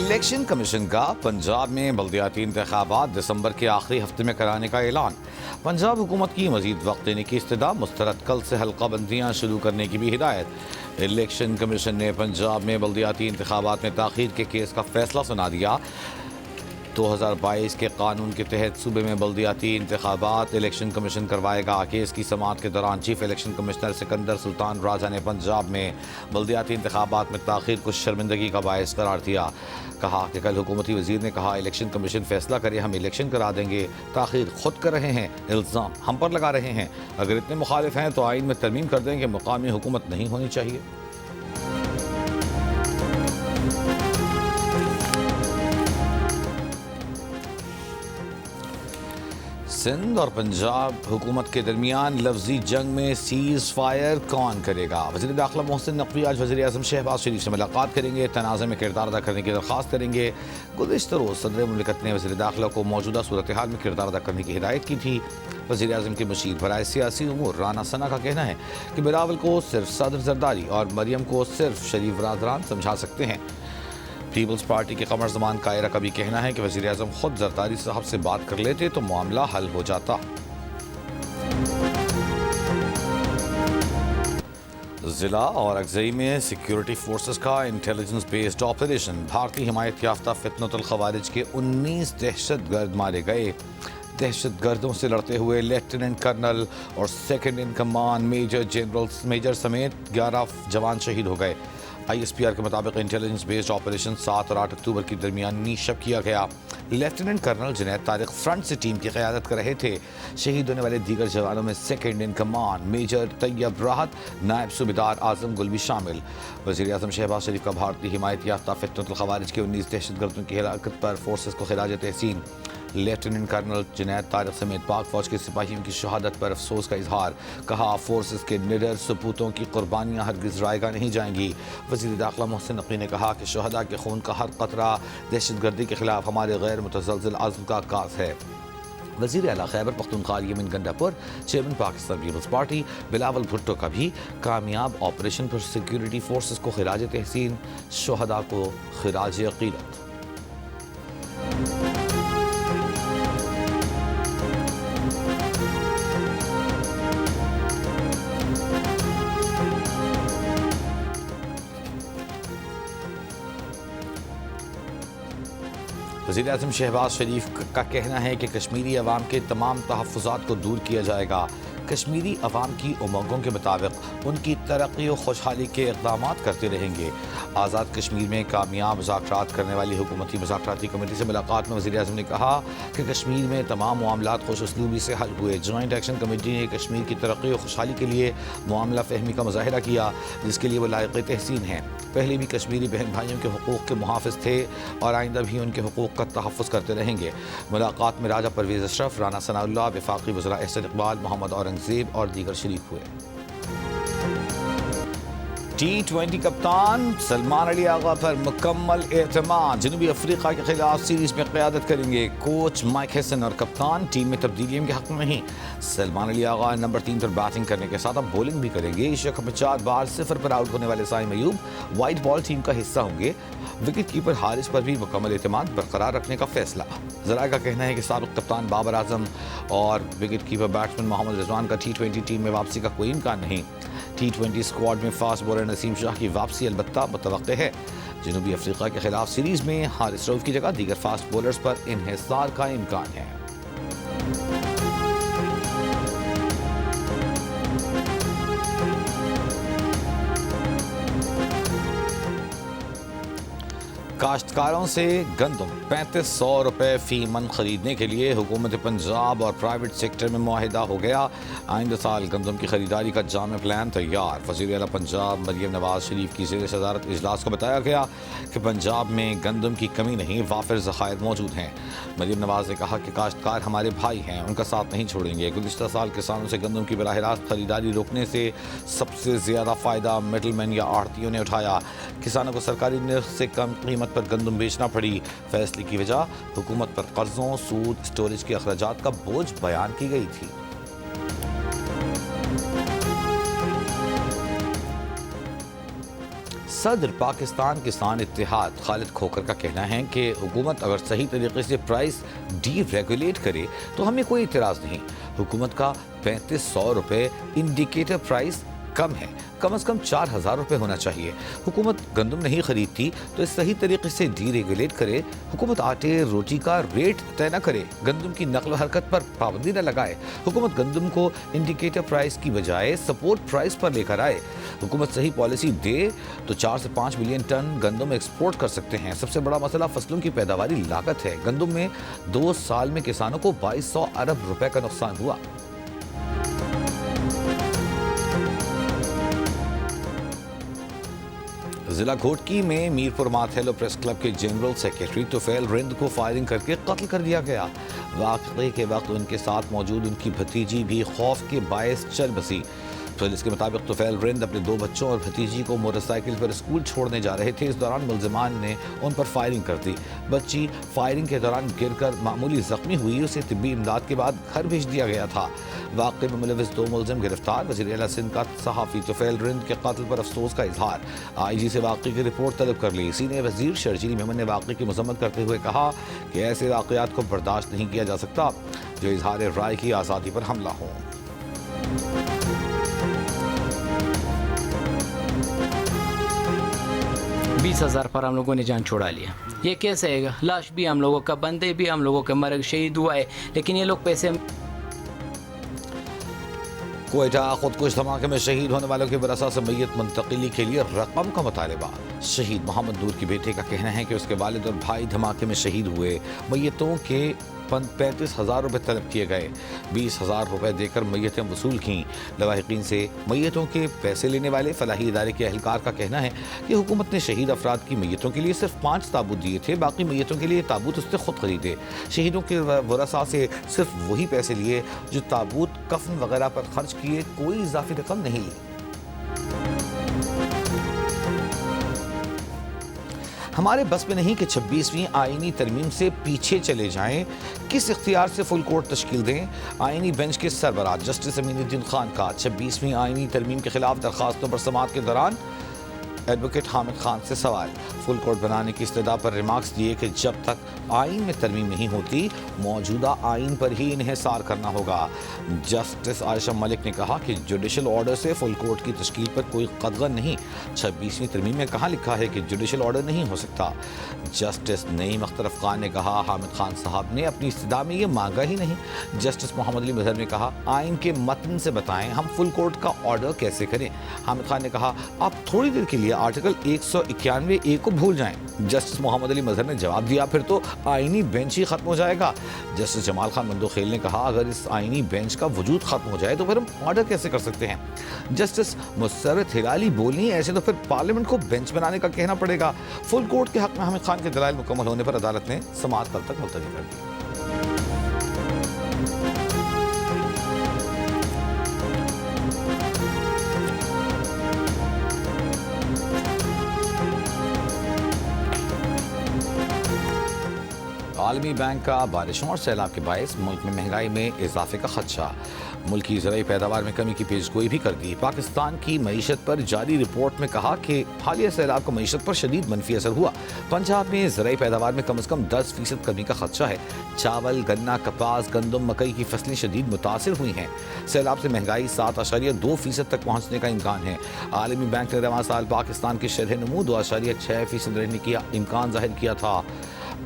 Election commission का पंजाब में बल्दियाती इंतखाबात दिसंबर के आखिरी हफ्ते में कराने का ऐलान। पंजाब हुकूमत की मजीद वक्त देने की इस्तदा, मुस्तरद कल से हल्का बंदियाँ शुरू करने की भी हिदायत। इलेक्शन कमीशन ने पंजाब में बल्दियाती इंतखाबात में ताखीर के केस का फैसला सुना दिया। 2022 के कानून के तहत सूबे में बल्दियाती इंतखाबात इलेक्शन कमीशन करवाएगा। केस की समाअत के दौरान chief election commissioner Sikandar Sultan Raja ने पंजाब में बल्दियाती इंतखाबात में ताखीर को शर्मिंदगी का बायस करार दिया। कहा कि कल हुकूमती वजीर ने कहा इलेक्शन कमीशन फैसला करे, हम इलेक्शन करा देंगे। ताखीर खुद कर रहे हैं, इल्ज़ाम हम पर लगा रहे हैं। अगर इतने मुखालिफ हैं तो आइन में तरमीम कर देंगे, मुकामी हुकूमत नहीं होनी चाहिए। सिंध और पंजाब हुकूमत के दरमियान लफ्जी जंग में सीज़ फायर कौन करेगा? वज़ीर दाखिला मोहसिन नकवी आज वज़ीर आज़म शहबाज शरीफ से मुलाकात करेंगे, तनाज़े में किरदार अदा करने की दरख्वास्त करेंगे। गुज़िश्ता रोज़ सदर मुमलिकत ने वज़ीर दाखिला को मौजूदा सूरत हाल में किरदार अदा करने की हिदायत की थी। वज़ीर आज़म के मुशीर बराए सियासी उमूर राना सना का कहना है कि बिलावल को सिर्फ सदर जरदारी और मरियम को सिर्फ शरीफ बरादरान समझा सकते हैं। पीपल्स पार्टी के कमर जमान कायरा का भी कहना है कि वज़ीर आज़म खुद जरदारी साहब से बात कर लेते तो मामला हल हो जाता। जिला और अगजई में सिक्योरिटी फोर्सेस का इंटेलिजेंस बेस्ड ऑपरेशन। भारतीय हिमायत याफ्ता फितनतुल खवारिज के 19 दहशतगर्द मारे गए। दहशतगर्दों से लड़ते हुए लेफ्टिनेंट कर्नल और सेकंड इन कमान मेजर समेत 11 जवान शहीद हो गए। ISPR के मुताबिक इंटेलिजेंस बेस्ड ऑपरेशन 7 और 8 अक्टूबर की दरमियानी शब किया गया। Lieutenant colonel Junaid Tariq front से टीम की क़यादत कर रहे थे। शहीद होने वाले दीगर जवानों में second in command major Tayyab Rahat, नायब सूबेदार आजम गुल भी शामिल। वज़ीर आज़म शहबाज शरीफ का भारतीय हिमायत याफ्ता फितनतुल खवारिज के 19 दहशतगर्दों की हिलाकत पर फोर्सेस को खिराज तहसीन। लेफ्टिनेंट कर्नल जुनैद तारिक समेत पाक फौज के सिपाहियों की शहादत पर अफसोस का इजहार। कहा फोर्सेस के निडर सपूतों की कुर्बानियाँ हरगिज़ रायगा नहीं जाएंगी। वज़ीर दाखिला मोहसिन नकवी ने कहा कि शहदा के खून का हर कतरा दहशतगर्दी के खिलाफ हमारे गैर मुतज़लज़िल अज़्म का अक्कास है। वज़ीर आला Khyber Pakhtunkhwa Amin Gandapur chairman Pakistan peoples party Bilawal Bhutto का भी कामयाब ऑपरेशन पर सिक्योरिटी फोर्सेस को खिराज तहसीन, शहदा को खिराज अक़ीदत। वज़ीर आज़म शहबाज शरीफ का कहना है कि कश्मीरी अवाम के तमाम तहफ़्फ़ुज़ात को दूर किया जाएगा। कश्मीरी अवाम की उमंगों के मुताबिक उनकी तरक्की और खुशहाली के इक़दाम करते रहेंगे। आज़ाद कश्मीर में कामयाब मुज़ाकरात करने वाली हुकूमती मुज़ाकराती कमेटी से मुलाकात में वज़ीर आज़म ने कहा कि कश्मीर में तमाम मामलात खुश उसलूबी से हल हुए। जॉइंट एक्शन कमेटी ने कश्मीर की तरक्की और खुशहाली के लिए मामला फ़हमी का मुज़ाहिरा किया, जिसके लिए वो लायक़ तहसीन हैं। पहले भी कश्मीरी बहन भाइयों के हुकूक़ के मुहाफ़िज़ थे और आइंदा भी उनके हुकूक़ का तहफ़्फ़ुज़ करते रहेंगे। मुलाकात में राजा परवेज़ अशरफ, राना सनाउल्लाह, वफ़ाक़ी वज़रा एहसन इक़बाल, मोहम्मद औरंगज़ेब और दीगर शरीक हुए। T20 कप्तान सलमान अली आगा पर मुकम्मल एतमाद। जनूबी अफ्रीका के खिलाफ सीरीज में क़यादत करेंगे। कोच माइक हैसन और कप्तान टीम में तब्दीलियों के हक़ में नहीं। सलमान अली आगा नंबर 3 पर बैटिंग करने के साथ अब बॉलिंग भी करेंगे। एशिया कप में 4 बार 0 पर आउट होने वाले Saim Ayub white ball team का हिस्सा होंगे। विकेट कीपर हारिस पर भी मुकम्मल एतमाद बरकरार रखने का फैसला। ज़राए का कहना है कि साबिक़ कप्तान बाबर आजम और wicket keeper batsman Mohammad Rizwan का T20 टीम में वापसी का कोई इम्कान नहीं। T20 स्क्वाड में फास्ट बॉलर नसीम शाह की वापसी अलबत्ता मुतवक्के है। जनूबी अफ्रीका के खिलाफ सीरीज में हारिस रऊफ की जगह दीगर फास्ट बॉलर्स पर इन्हिसार का इम्कान है। काश्तकारों से गंदम 3500 रुपये फ़ी मन खरीदने के लिए हुकूमत पंजाब और प्राइवेट सेक्टर में मुआहिदा हो गया। आइंदा साल गंदम की खरीदारी का जाम प्लान तैयार। वज़ीर आला पंजाब मरियम नवाज शरीफ की ज़ेर सदारत इजलास को बताया गया कि पंजाब में गंदम की कमी नहीं, वाफिर ज़खायर मौजूद हैं। मरियम नवाज ने कहा कि काश्तकार हमारे भाई हैं, उनका साथ नहीं छोड़ेंगे। गुज़िश्ता साल किसानों से गंदम की बराह रास्त खरीदारी रोकने से सबसे ज़्यादा फ़ायदा मिडलमैन या आढ़तियों ने उठाया। किसानों को सरकारी नर्ख से कम कीमत पर गंदम बेचना पड़ी। फैसले की वजह हुकूमत पर कर्जों, सूद, स्टोरेज के अखराजात का बोझ बयान की गई थी। सदर पाकिस्तान किसान इत्तेहाद खालिद खोखर का कहना है कि हुकूमत अगर सही तरीके से प्राइस डी रेगुलेट करे तो हमें कोई इतराज़ नहीं। हुकूमत का 3500 रुपये इंडिकेटर प्राइस कम है, कम से कम 4000 रुपये होना चाहिए। हुकूमत गंदम नहीं खरीदती तो इस सही तरीके से डी रेगुलेट करे। हुकूमत आटे रोटी का रेट तय न करे, गंदम की नकल हरकत पर पाबंदी न लगाए। हुकूमत गंदम को इंडिकेटर प्राइस की बजाय सपोर्ट प्राइस पर लेकर आए। हुकूमत सही पॉलिसी दे तो 4 से 5 मिलियन टन गंदम एक्सपोर्ट कर सकते हैं। सबसे बड़ा मसला फसलों की पैदावारी लागत है। गंदम में 2 साल में किसानों को 2200 अरब रुपए का नुकसान हुआ। जिला घोटकी में मीरपुर माथेलो प्रेस क्लब के जनरल सेक्रेटरी तुफैल रिंद को फायरिंग करके कत्ल कर दिया गया। वाक़े के वक्त उनके साथ मौजूद उनकी भतीजी भी खौफ के बायस चल बसी। पुलिस के मुताबिक तुफैल रिंद अपने 2 बच्चों और भतीजी को मोटरसाइकिल पर स्कूल छोड़ने जा रहे थे। इस दौरान मुलजिमान ने उन पर फायरिंग कर दी। बच्ची फायरिंग के दौरान गिरकर मामूली जख्मी हुई। उसे तिब्बी इमदाद के बाद घर भेज दिया गया था। वाक़े में मुलविस 2 मुलजिम गिरफ्तार। वज़ीर आला सिंध का सहाफ़ी तुफैल रिंद के कत्ल पर अफसोस का इजहार। IG से वाक़े की रिपोर्ट तलब कर ली। सीनियर वज़ीर शर्जील मेमन ने वाक़े की मज़म्मत करते हुए कहा कि ऐसे वाक़यात को बर्दाश्त नहीं किया जा सकता जो इजहार राय की आज़ादी पर हमला हो। 20,000 पर हम लोगों ने जान छुड़ा लिया। ये कैसे है? लाश भी हम लोगों का, बंदे भी हम लोगों के मर शहीद हुआ है, लेकिन ये लोग पैसे। कोयटा खुदकुश धमाके में शहीद होने वालों के वरसा से मैयत मुंतकिली के लिए रकम का मुतालबा। शहीद मोहम्मद नूर के बेटे का कहना है कि उसके वालिद और भाई धमाके में शहीद हुए। मैयतों के 35,000 रुपये तलब किए गए। 20,000 रुपये देकर मैयतें वसूल की। लवाहिकीन से मैयतों के पैसे लेने वाले फलाही इदारे के अहलकार का कहना है कि हुकूमत ने शहीद अफराद की मैयतों के लिए सिर्फ 5 ताबूत दिए थे, बाकी मैयतों के लिए ताबूत उसने खुद खरीदे। शहीदों के वरसा से सिर्फ वही पैसे लिए जो ताबूत कफन वगैरह पर खर्च किए, कोई इजाफी रकम नहीं ली। हमारे बस में नहीं कि 26वीं आईनी तरमीम से पीछे चले जाएं। किस इख्तियार से फुल कोर्ट तश्कील दें? आईनी बेंच के सरबराह जस्टिस अमीनुद्दीन खान का 26वीं आईनी तरमीम के खिलाफ दरखास्तों पर समाअत के दौरान एडवोकेट हामिद खान से सवाल। फुल कोर्ट बनाने की इस्तदा पर रिमार्क्स दिए कि जब तक आइन में तरमीम नहीं होती मौजूदा आइन पर ही इन्हिसार करना होगा। जस्टिस आयशा मलिक ने कहा कि जुडिशल ऑर्डर से फुल कोर्ट की तश्कील पर कोई कदगन नहीं। 26वीं तरमीम में कहाँ लिखा है कि जुडिशल ऑर्डर नहीं हो सकता? जस्टिस नईम अख्तर अफगान ने कहा हामिद खान साहब ने अपनी इस्तदा में ये मांगा ही नहीं। जस्टिस मोहम्मद अली मजहर ने कहा आइन के मतन से बताएं हम फुल कोर्ट का ऑर्डर कैसे करें। हामिद खान ने कहा आप थोड़ी देर के लिए आर्टिकल 191A को भूल जाएं। जस्टिस मोहम्मद अली मजहर ने जवाब दिया फिर तो आईनी बेंच ही खत्म हो जाएगा। जस्टिस जमाल खान मंदोखेल ने कहा अगर इस आईनी बेंच का वजूद खत्म हो जाए तो फिर हम ऑर्डर कैसे कर सकते हैं? जस्टिस मुसर्रत हिलाली बोली ऐसे तो फिर पार्लियामेंट को बेंच बनाने का कहना पड़ेगा। फुल कोर्ट के हक में हामिद खान के दलाइल मुकम्मल होने पर अदालत ने समाअत कल तक मुलतवी कर दी। आलमी बैंक का बारिशों और सैलाब के बायस मुल्क में महंगाई में इजाफे का खदशा। मुल्क की ज़राई पैदावार में कमी की पेशगोई भी कर दी। पाकिस्तान की मईशत पर जारी रिपोर्ट में कहा कि हालिया सैलाब का मईशत पर शदीद मनफी असर हुआ। पंजाब में ज़राई पैदावार में कम से कम 10% कमी का खदशा है। चावल, गन्ना, कपास, गंदम, मकई की फसलें शदीद मुतासिर हुई हैं। सैलाब से महंगाई 7.2% तक पहुँचने का इम्कान है। आलमी बैंक ने रवां साल पाकिस्तान की शरह नमू 2.6% रहने की इम्कान जाहिर किया था।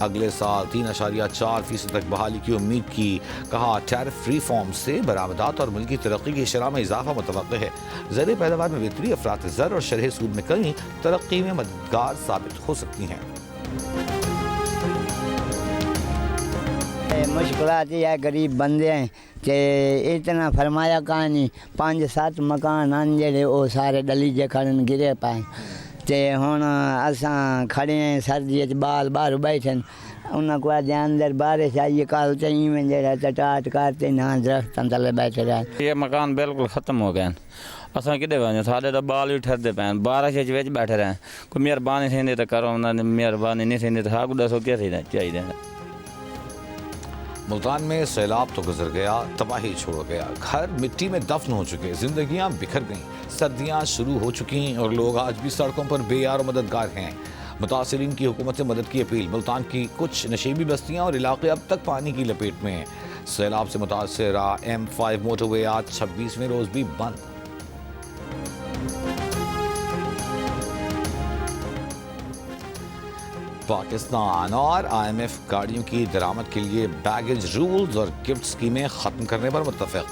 अगले साल 3.4% तक बहाली की उम्मीद की। कहा टैरिफ रिफॉर्म से बरामदात और मुल्की तरक्की की शरह में इजाफा मुतवक्किल है। ज़र पैदावार में बेहतरी, अफरात ज़र और शरह सूद में कमी तरक्की में मददगार साबित हो सकती हैं। मुश्किलात है, गरीब बंदे हैं कि इतना फरमाया कहानी 5-7 मकान आन जेड़े वो सारे डलीजे खड़न गिरे पाए ते हुण असां खड़े हैं सर्दी बाल बाहर बैठे उन्हें को अंदर बारिश आई कल तो इवें जरा चटाट करते ना दरख्तों तले बैठे रहे। ये मकान बिल्कुल ख़त्म हो गए। असां किथे वञूं? साढ़े तो बाल भी ठरदे पैन, बारिश विच बैठे रहे। कोई मेहरबानी थींदी तो करो, उन्होंने मेहरबानी नहीं थींदी तो हाकू दसो क्या थी चाहिए। मुल्तान में सैलाब तो गुजर गया, तबाही छोड़ गया, घर मिट्टी में दफन हो चुके, जिंदगियां बिखर गईं, सर्दियां शुरू हो चुकी और लोग आज भी सड़कों पर बेयार और मददगार हैं। मुतासिरीन की हुकूमत से मदद की अपील। मुल्तान की कुछ नशीबी बस्तियां और इलाके अब तक पानी की लपेट में हैं। सैलाब से मुतासरा M5 मोटरवे आज 26वें रोज भी बंद। पाकिस्तान और IMF गाड़ियों की दरामद के लिए बैगेज रूल्स और गिफ्ट स्कीमें खत्म करने पर मुत्तफिक।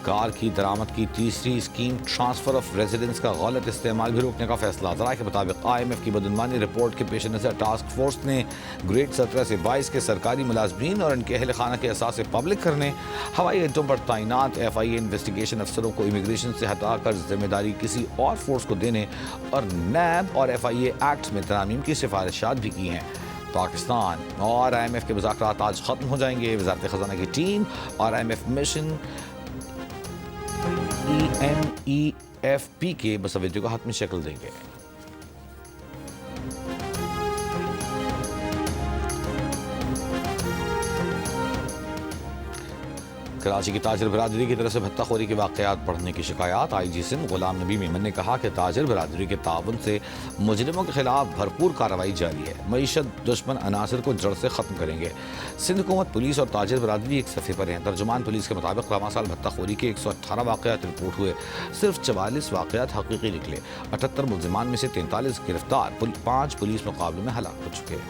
कार की दरामद की तीसरी स्कीम ट्रांसफर ऑफ रेजिडेंस का गलत इस्तेमाल भी रोकने का फैसला। ज़रा के मुताबिक IMF की बदनवानी रिपोर्ट के पेश नज़र टास्क फोर्स ने ग्रेड 17 से 22 के सरकारी मुलाजमीन और उनके अहल खाना के असास पब्लिक करने, हवाई अड्डों पर तैनात FIA इन्वेस्टिगेशन अफसरों को इमिग्रेशन से हटाकर जिम्मेदारी किसी और फोर्स को देने और NAB और FIA एक्ट में तरमीम की सिफारिशात भी की हैं। पाकिस्तान और IMF के मुज़ाकरात आज ख़त्म हो जाएंगे। वज़ारत ख़ज़ाना की टीम और IMF मिशन EMEFP के मसवदे को हतमी शक्ल देंगे। कराची की ताजिर बरादरी की तरफ से भत्ताखोरी के वाक़यात बढ़ने की शिकायत। IG सिंध गुलाम नबी मेमन ने कहा कि ताजिर बरादरी के ताउन से मुजरिमों के खिलाफ भरपूर कार्रवाई जारी है। मईशत दुश्मन अनासर को जड़ से ख़त्म करेंगे। सिंध हुकूमत, पुलिस और ताजिर बरादरी एक सफ़े पर हैं। तर्जुमान पुलिस के मुताबिक रवां साल भत्ताखोरी के 118 वाक़यात रिपोर्ट हुए, सिर्फ 44 वाक़यात हकीकी निकले। 78 मुलजिमान में से 43 गिरफ्तार, 5 पुलिस मुकाबले में हलाक हो चुके हैं।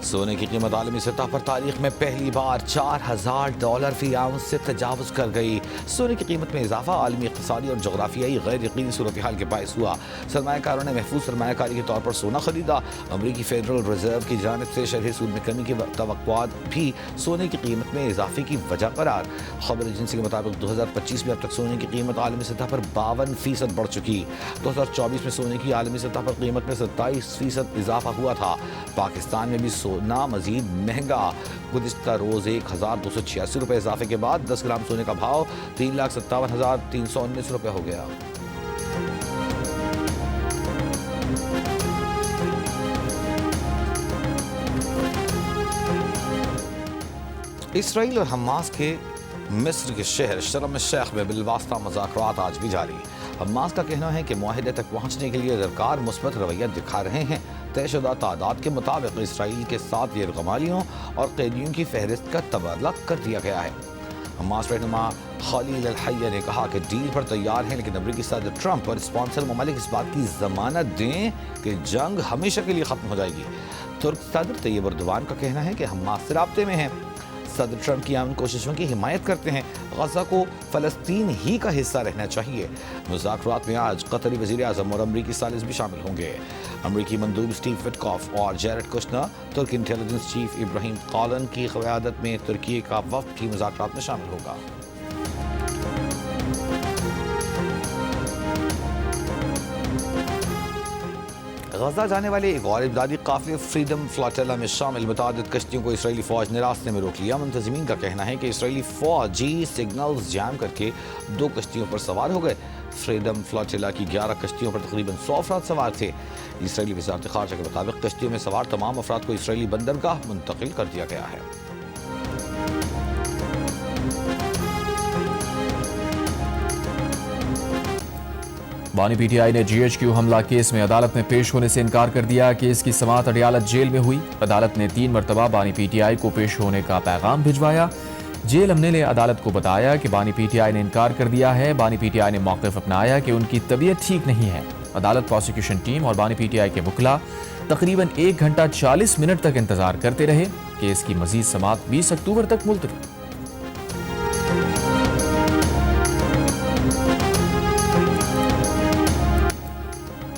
सोने की कीमत आलमी सतह पर तारीख में पहली बार $4000 फी आउंस से तजावुज़ कर गई। सोने की कीमत में इजाफा आलमी इक़्तिसादी और जोग्राफियाई गैर यकीनी सूरत हाल के बायस हुआ। सरमायाकारों ने महफूज सरमायाकारी के तौर पर सोना खरीदा। अमरीकी फेडरल रिजर्व की जानिब से शरह सूद में कमी की तवक्कुआत भी सोने की कीमत में इजाफे की वजह करार। खबर एजेंसी के मुताबिक 2025 में अब तक सोने की कीमत आलमी सतह पर 52% बढ़ चुकी। 2024 में सोने की आलमी सतह पर कीमत में 27% इजाफा हुआ था। पाकिस्तान में भी सोना मजीद महंगा। गुज़िश्ता रोज़ 1286 रुपये इजाफे के बाद 10 ग्राम सोने का भाव 3,57,319 रुपये हो गया। इसराइल और हमास के मिस्र के शहर शर्म शेख में बिलवास्ता मुज़ाकरात आज भी जारी। हमास का कहना है कि मुआहिदे तक पहुँचने के लिए ज़रकार मुस्बत रवैया दिखा रहे हैं। तयशुदा तादाद के मुताबिक इसराइल के 7 गैरगमालियों और कैदियों की फहरिस्त का तबादला कर दिया गया है। हमास रहनुमा खालिल अल हय्या ने कहा कि डील पर तैयार हैं, लेकिन अमरीकी सदर ट्रंप और स्पॉन्सर ममालिक इस बात की जमानत दें कि जंग हमेशा के लिए ख़त्म हो जाएगी। तुर्क सदर तैयब एर्दोगान का कहना है कि हमास से राब्ते में हैं। सदर ट्रंप की उन कोशिशों की हिमायत करते हैं। गजा को फ़लस्तीन ही का हिस्सा रहना चाहिए। मुज़ाकरात में आज कतरी वज़ीर आज़म और अमरीकी सालिस भी शामिल होंगे। अमरीकी मंदूब स्टीव विटकॉफ और जैरेड कुशनर, तुर्क इंटेलिजेंस चीफ इब्राहिम कालन की क़यादत में तुर्की का वफ़द की मुज़ाकरात में शामिल होगा। गजा जाने वाले एक और इमदादी काफ़िले फ्रीडम फ्लोटिला में शामिल मुतादिद कश्तियों को इसराइली फ़ौज ने रास्ते में रोक लिया। मुंतज़मीन का कहना है कि इसराइली फ़ौजी सिग्नल्स जाम करके 2 कश्तियों पर सवार हो गए। फ्रीडम फ्लोटिला की 11 कश्तियों पर तकरीबन 100 अफराद सवार थे। इसराइली वज़ारत ख़ारजा के मुताबिक कश्तियों में सवार तमाम अफराद को इसराइली बंदरगाह मुंतकिल कर दिया गया है। बानी PTI ने GHQ हमला केस में अदालत में पेश होने से इनकार कर दिया। केस की समाअत अडयालत जेल में हुई। अदालत ने 3 मरतबा बानी PTI को पेश होने का पैगाम भिजवाया। जेल अमले ने अदालत को बताया कि बानी PTI ने इनकार कर दिया है। बानी PTI ने मौक़िफ़ अपनाया कि उनकी तबीयत ठीक नहीं है। अदालत, प्रोसिक्यूशन टीम और बानी PTI के वकला तकरीबन 1 घंटा 40 मिनट तक इंतजार करते रहे। केस की मजीद समाअत 20 अक्टूबर तक मुलतवी।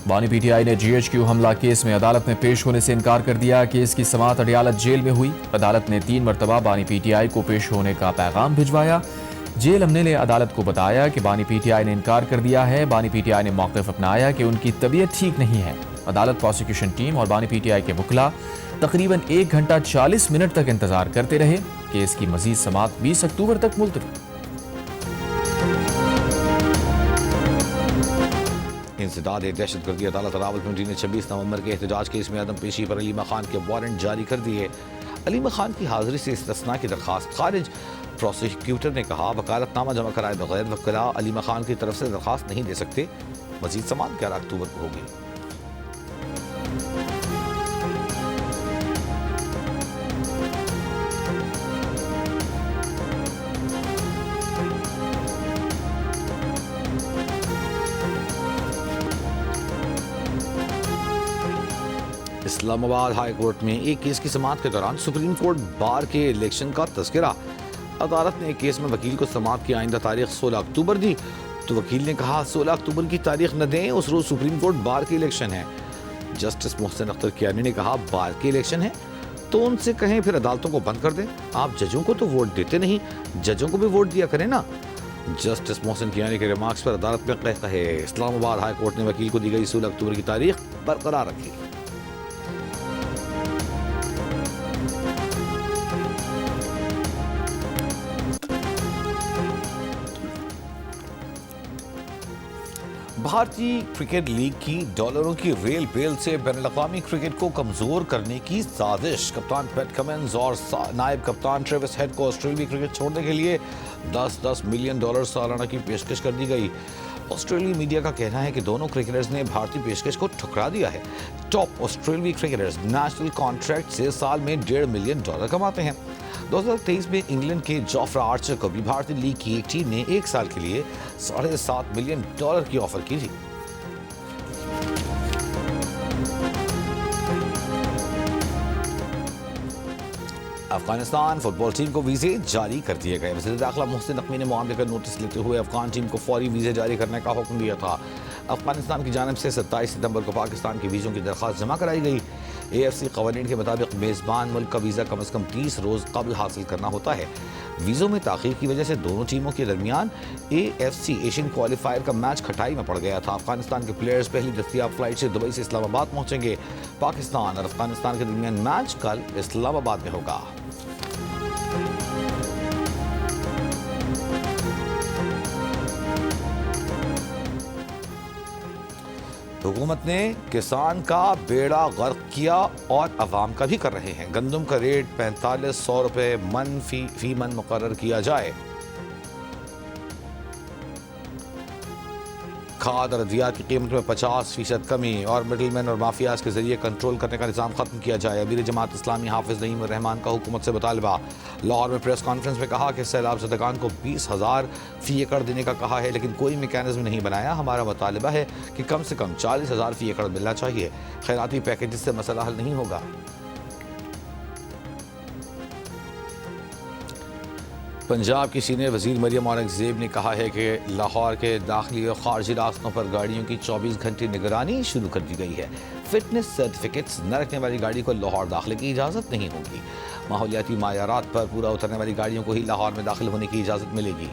बानी PTI ने GHQ हमला केस में अदालत में पेश होने से इनकार कर दिया। केस की समाअत अडयालत जेल में हुई। अदालत ने 3 मरतबा बानी PTI को पेश होने का पैगाम भिजवाया। जेल अमले ने अदालत को बताया कि बानी PTI ने इनकार कर दिया है। बानी PTI ने मौक़िफ़ अपनाया कि उनकी तबीयत ठीक नहीं है। अदालत, प्रोसिक्यूशन टीम और बानी PTI के वकला तकरीबन 1 घंटा 40 मिनट तक इंतजार करते रहे। केस की मजीद समाअत 20 अक्टूबर तक मुलतवी। इंसदाद दहशत गर्दी अदालत रावलपिंडी ने 26 नवंबर के एहतजाज केस में अदम पेशी पर अलीमा खान के वारंट जारी कर दिए। अलीमा खान की हाजिरी से इस्तिस्ना की दरख्वास्त खारिज। प्रोसिक्यूटर ने कहा वकालतनामा जमा कराए बगैर वकीला अलीमा खान की तरफ से दरख्वास्त नहीं दे सकते। मजीद समाअत 11 अक्टूबर को होगी। इस्लामाबाद हाई कोर्ट में एक केस की समाअत के दौरान सुप्रीम कोर्ट बार के इलेक्शन का तस्करा। अदालत ने एक केस में वकील को समाअत की आइंदा तारीख 16 अक्टूबर दी तो वकील ने कहा 16 अक्टूबर की तारीख न दें, उस रोज सुप्रीम कोर्ट बार के इलेक्शन है। जस्टिस मोहसिन अख्तर कियानी ने कहा बार के इलेक्शन है तो उनसे कहें फिर अदालतों को बंद कर दें। आप जजों को तो वोट देते नहीं, जजों को भी वोट दिया करें ना। जस्टिस मोहसिन कियानी के रिमार्क्स पर अदालत में कहे इस्लामाबाद हाई कोर्ट ने वकील को दी गई 16 अक्टूबर की तारीख बरकरार रखी। भारतीय क्रिकेट लीग की डॉलरों की रेल बेल से बैनुल-अक़वामी क्रिकेट को कमजोर करने की साजिश। कप्तान पैट कमिंस और नायब कप्तान ट्रेविस हेड को ऑस्ट्रेलियाई क्रिकेट छोड़ने के लिए $10 मिलियन सालाना की पेशकश कर दी गई। ऑस्ट्रेलियाई मीडिया का कहना है कि दोनों क्रिकेटर्स ने भारतीय पेशकश को ठुकरा दिया है। टॉप ऑस्ट्रेलियाई क्रिकेटर्स नेशनल कॉन्ट्रैक्ट से साल में $1.5 मिलियन कमाते हैं। 2023 में इंग्लैंड के जोफ्रा आर्चर को भी भारतीय लीग की एक टीम ने 1 साल के लिए $7.5 मिलियन की ऑफर की थी। अफगानिस्तान फुटबॉल टीम को वीजे जारी कर दिए गए। वज़ीर दाखिला मोहसिन नकवी ने मामले का नोटिस लेते हुए अफगान टीम को फौरी वीजे जारी करने का हुक्म दिया था। अफगानिस्तान की जानिब से 27 सितंबर को पाकिस्तान के वीज़ों की दरख्वास्त जमा कराई गई। AFC कवानीन के मुताबिक मेज़बान मुल्क का वीज़ा कम अज़ कम 30 रोज़ कबल हासिल करना होता है। वीज़ों में ताख़ीर की वजह से दोनों टीमों के दरमियान AFC एशियन क्वालिफायर का मैच खटाई में पड़ गया था। अफगानिस्तान के प्लेयर्स पहली दस्तियाब फ्लाइट से दुबई से इस्लामाबाद पहुंचेंगे। पाकिस्तान और अफगानिस्तान के दरमियान मैच कल इस्लामाबाद में होगा। हुकूमत ने किसान का बेड़ा गर्क किया और अवाम का भी कर रहे हैं। गंदम का रेट 4500 रुपये मन फी मन मुकर्रर किया जाए। खाद और अद्वियात की कीमत में 50% कमी और मिडलमैन और माफियाज के जरिए कंट्रोल करने का निज़ाम खत्म किया जाए। अमीर जमात इस्लामी हाफिज नईम रहमान का हुकूमत से मुतालबा। लाहौर में प्रेस कॉन्फ्रेंस में कहा कि सैलाब ज़दगान को 20,000 फी एकड़ देने का कहा है, लेकिन कोई मैकेनिज्म नहीं बनाया। हमारा मुतालबा है कि कम से कम 40,000 फी एकड़ मिलना चाहिए। खैराती पैकेज से मसला हल नहीं होगा। पंजाब की सीनियर वजीर मरियम औरंगजेब ने कहा है कि लाहौर के दाखिली और खारजी रास्तों पर गाड़ियों की 24 घंटे निगरानी शुरू कर दी गई है। फिटनेस सर्टिफिकेट्स न रखने वाली गाड़ी को लाहौर दाखिले की इजाज़त नहीं होगी। माहौलियाती मायारात पर पूरा उतरने वाली गाड़ियों को ही लाहौर में दाखिल होने की इजाज़त मिलेगी।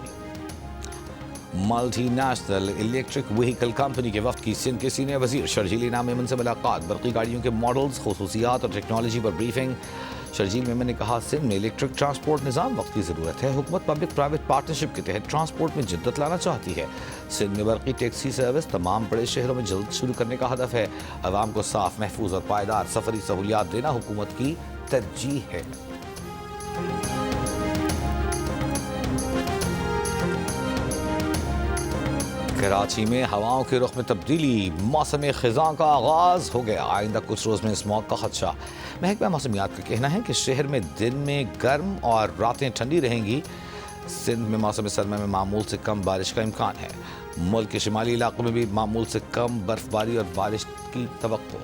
Multi national electric vehicle company के वफ्द की सिंध के सीनियर वजीर शर्जील इनाम मेमन से मुलाकात। बरक़ी गाड़ियों के मॉडल्स, खुसूसियात और टेक्नोलॉजी पर ब्रीफिंग। शर्जील मेमन ने कहा सिंध में इलेक्ट्रिक ट्रांसपोर्ट निज़ाम वक्त की ज़रूरत है। हुकूमत पब्लिक प्राइवेट पार्टनरशिप के तहत ट्रांसपोर्ट में जिद्दत लाना चाहती है। सिंध में बरक़ी टैक्सी सर्विस तमाम बड़े शहरों में जल्द शुरू करने का हदफ है। अवाम को साफ, महफूज और पायदार सफरी सहूलियात देना हुकूमत की तरजीह है। कराची में हवाओं के रुख में तब्दीली, मौसम ख़िज़ां का आगाज़ हो गया। आइंदा कुछ रोज़ में स्मॉग का खदशा। महकमा मौसमियात का कहना है कि शहर में दिन में गर्म और रातें ठंडी रहेंगी। सिंध में मौसम सरमा में मामूल से कम बारिश का इम्कान है। मुल्क के शिमाली इलाकों में भी मामूल से कम बर्फबारी और बारिश की तवक्को।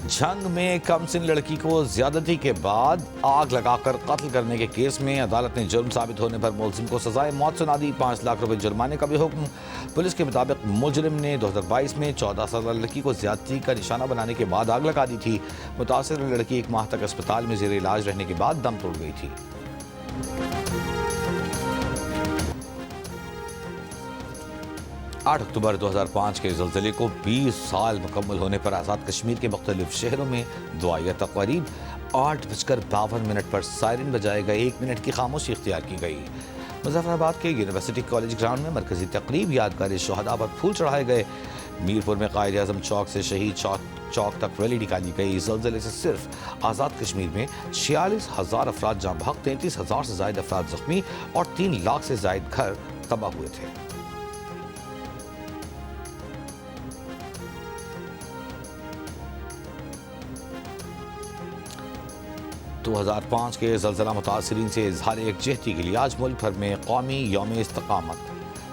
झंग में कमसिन लड़की को ज्यादती के बाद आग लगाकर कत्ल करने के केस में अदालत ने जुर्म साबित होने पर मुलजिम को सजाए मौत सुना दी। 5 लाख रुपए जुर्माने का भी हुक्म। पुलिस के मुताबिक मुजरिम ने 2022 में 14 साल लड़की को ज्यादती का निशाना बनाने के बाद आग लगा दी थी। मुतासिर लड़की 1 माह तक अस्पताल में जेर इलाज रहने के बाद दम तोड़ गई थी। 8 अक्टूबर 2005 के ज़लज़ले को 20 साल मुकम्मल होने पर आज़ाद कश्मीर के मुख्तलिफ शहरों में दुआया तक़रीब 8:52 पर सायरन बजाए गए। 1 मिनट की खामोशी इख्तियार की गई। मुजफ्फराबाद के यूनिवर्सिटी कॉलेज ग्राउंड में मरकजी तकरीब यादगार शहदा पर फूल चढ़ाए गए। मीरपुर में कायद आज़म चौक से शहीद चौक तक रैली निकाली गई। ज़लज़ले से सिर्फ आज़ाद कश्मीर में 46,000 अफराद जाम बहक, 33,000 से ज़ायद अफराद जख्मी और 3 लाख से ज़ायद घर तबाह हुए थे। तो 2005 के ज़लज़ला मुतासरीन से इज़हार यकजहती के लिए आज मुल्क भर में कौमी यौम इस्तकामत।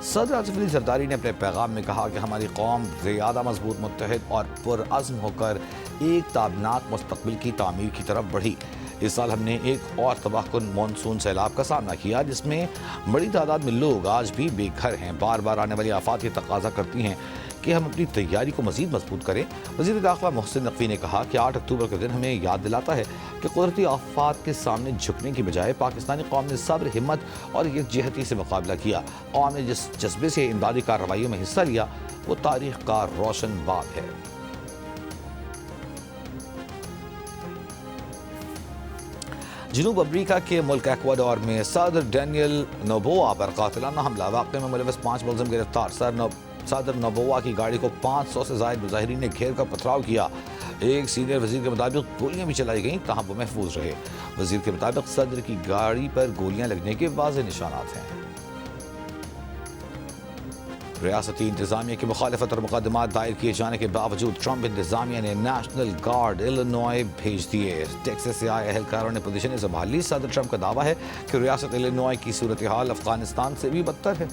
सदर आसिफ अली ज़रदारी ने अपने पैगाम में कहा कि हमारी कौम ज़्यादा मजबूत, मुत्तहिद और पुरअज़्म होकर एक ताबनाक मुस्तक़बिल की तामीर की तरफ बढ़ी। इस साल हमने एक और तबाहकुन मानसून सैलाब का सामना किया, जिसमें बड़ी तादाद में लोग आज भी बेघर हैं। बार बार आने वाली आफात ये तकाजा करती हैं कि हम अपनी तैयारी को मज़ीद मजबूत करें। वज़ीर दाखिला मोहसिन नकवी ने कहा कि 8 अक्टूबर का दिन हमें याद दिलाता है कि कुदरती आफात के सामने झुकने की बजाय पाकिस्तानी कौम ने सब्र, हिम्मत और यकजहती से मुकाबला किया। कौम ने जिस जज्बे से इमदादी कार्रवाइयों में हिस्सा लिया वो तारीख का रोशन बाब है। जनूब अफ्रीका के मुल्क एक्वाडोर में सदर डेनियल नोबोआ पर कातिलाना हमला, वाक़े में मुलविस 5 मुलज़िम गिरफ्तार। सदर नोबोआ की गाड़ी को 500 से ज़ायद मुजाहिरीन ने घेर कर पथराव किया। एक सीनियर वजीर के मुताबिक गोलियां भी चलाई गईं, तहाँ वो महफूज रहे। वजीर के मुताबिक सदर की गाड़ी पर गोलियां लगने के वाज़ेह निशानात हैं। रियासती इंतजामिया की मुखालफत और मुकदमात दायर किए जाने के बावजूद ट्रंप इंतजामिया ने नेशनल गार्ड इलिनॉय भेज दिए। टेक्सास से आए अहलकारों ने पोजीशनें संभाल ली। सदर ट्रंप का दावा है कि रियासत इलिनॉय की सूरत हाल अफगानिस्तान से भी बदतर है।